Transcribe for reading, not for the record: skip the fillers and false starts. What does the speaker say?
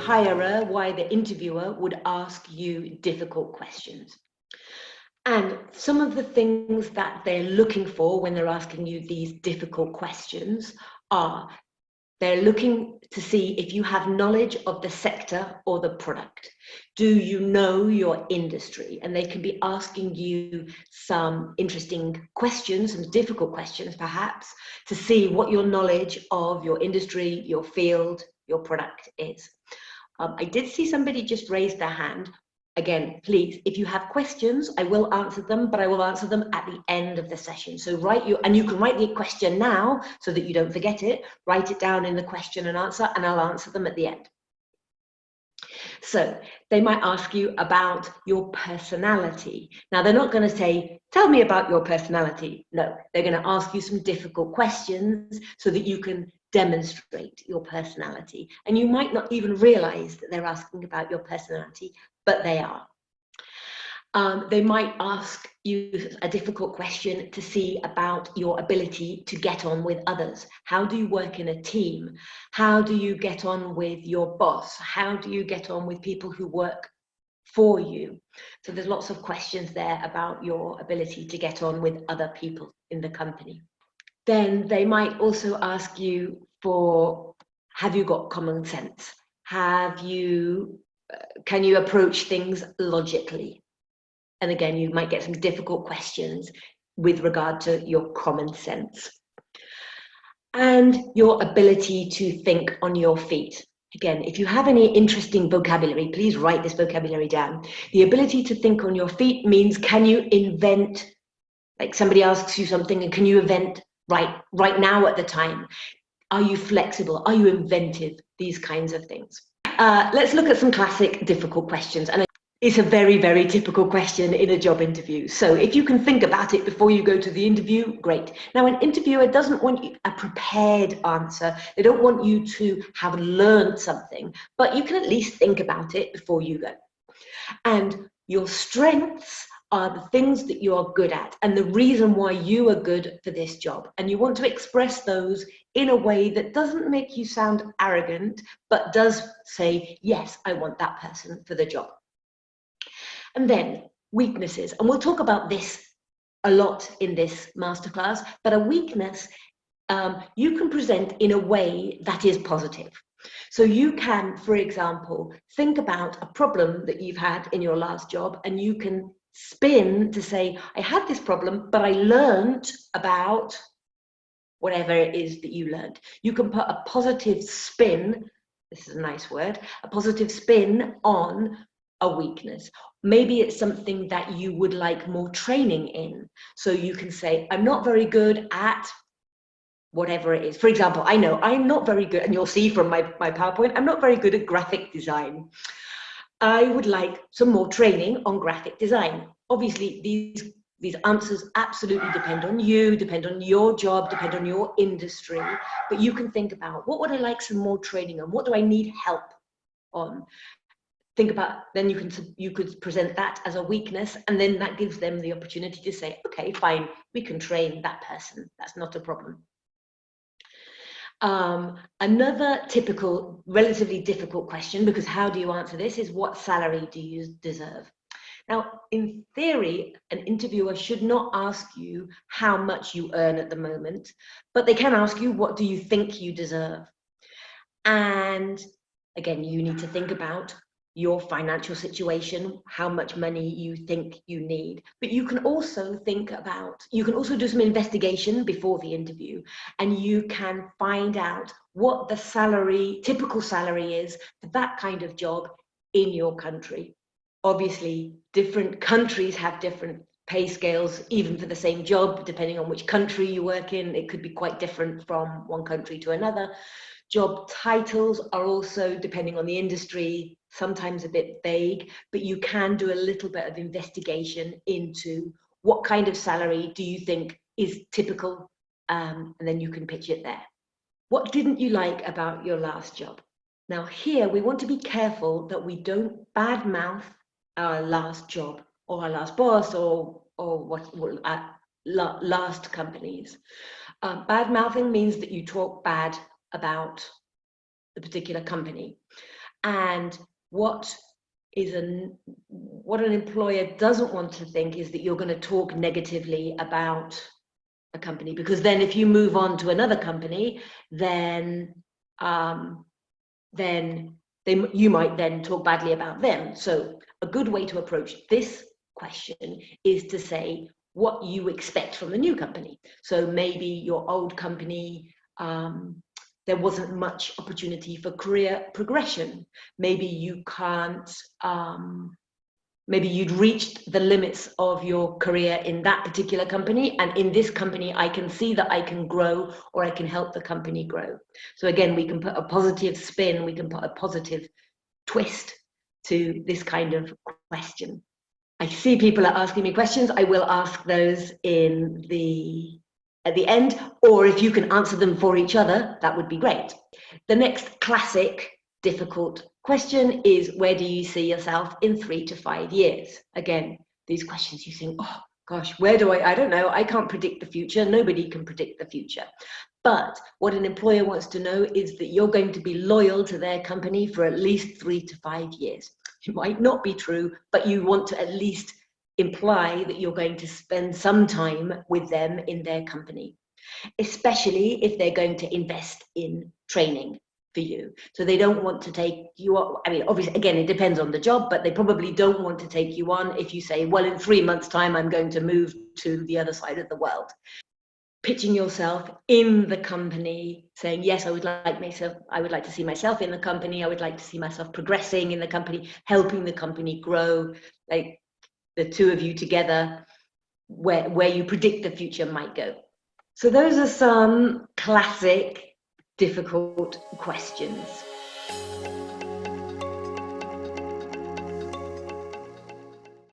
hirer, why the interviewer would ask you difficult questions. And some of the things that they're looking for when they're asking you these difficult questions are, they're looking to see if you have knowledge of the sector or the product. Do you know your industry? And they can be asking you some interesting questions, some difficult questions perhaps, to see what your knowledge of your industry, your field, your product is. I did see somebody just raise their hand. Again, please, if you have questions, I will answer them, but I will answer them at the end of the session. So and you can write the question now so that you don't forget it. Write it down in the question and answer, and I'll answer them at the end. So they might ask you about your personality. Now, they're not going to say, tell me about your personality. No, they're going to ask you some difficult questions so that you can demonstrate your personality. And you might not even realize that they're asking about your personality, but they are. They might ask you a difficult question to see about your ability to get on with others. How do you work in a team? How do you get on with your boss? How do you get on with people who work for you? So there's lots of questions there about your ability to get on with other people in the company. Then they might also ask you for, have you got common sense? Can you approach things logically? And again, you might get some difficult questions with regard to your common sense. And your ability to think on your feet. Again, if you have any interesting vocabulary, please write this vocabulary down. The ability to think on your feet means, can you invent, like somebody asks you something and can you invent right now at the time? Are you flexible? Are you inventive? These kinds of things. Let's look at some classic difficult questions. And it's a very, very typical question in a job interview. So if you can think about it before you go to the interview, great. Now, an interviewer doesn't want a prepared answer. They don't want you to have learned something, but you can at least think about it before you go. And your strengths are the things that you are good at and the reason why you are good for this job. And you want to express those in a way that doesn't make you sound arrogant, but does say, yes, I want that person for the job. And then weaknesses, and we'll talk about this a lot in this masterclass, but a weakness you can present in a way that is positive. So you can, for example, think about a problem that you've had in your last job, and you can spin to say, I had this problem, but I learned about whatever it is that you learned. You can put a positive spin, this is a nice word, a positive spin on a weakness. Maybe it's something that you would like more training in. So you can say, I'm not very good at whatever it is. For example, I know I'm not very good, and you'll see from my PowerPoint, I'm not very good at graphic design. I would like some more training on graphic design. Obviously, these answers absolutely depend on you, depend on your job, depend on your industry, but you can think about, what would I like some more training on? What do I need help on? Think about, then you could present that as a weakness, and then that gives them the opportunity to say, okay, fine, we can train that person. That's not a problem. Another typical, relatively difficult question, because how do you answer this, is what salary do you deserve? Now, in theory, an interviewer should not ask you how much you earn at the moment, but they can ask you, what do you think you deserve? And again, you need to think about your financial situation, how much money you think you need. But you can also do some investigation before the interview, and you can find out what the typical salary is for that kind of job in your country. Obviously, different countries have different pay scales, even for the same job, depending on which country you work in. It could be quite different from one country to another. Job titles are also, depending on the industry, sometimes a bit vague, but you can do a little bit of investigation into what kind of salary do you think is typical, and then you can pitch it there. What didn't you like about your last job? Now here, we want to be careful that we don't badmouth our last job or our last boss or last companies. Bad mouthing means that you talk bad about the particular company. And what an employer doesn't want to think is that you're going to talk negatively about a company, because then if you move on to another company, then you might then talk badly about them. So a good way to approach this question is to say what you expect from the new company. So maybe your old company, there wasn't much opportunity for career progression. Maybe you can't, maybe you'd reached the limits of your career in that particular company, and in this company I can see that I can grow, or I can help the company grow. So again, we can put a positive spin, we can put a positive twist to this kind of question. I see people are asking me questions. I will ask those at the end, or if you can answer them for each other, that would be great. The next classic difficult question is, where do you see yourself in 3 to 5 years? Again, these questions you think, oh gosh, where do I don't know, I can't predict the future. Nobody can predict the future. But what an employer wants to know is that you're going to be loyal to their company for at least 3 to 5 years. It might not be true, but you want to at least imply that you're going to spend some time with them in their company, especially if they're going to invest in training for you. So they don't want to take you on. I mean, obviously, again, it depends on the job, but they probably don't want to take you on if you say, well, in 3 months' time, I'm going to move to the other side of the world. Pitching yourself in the company, saying, yes, I would like to see myself in the company. I would like to see myself progressing in the company, helping the company grow, like the two of you together, where you predict the future might go. So those are some classic difficult questions.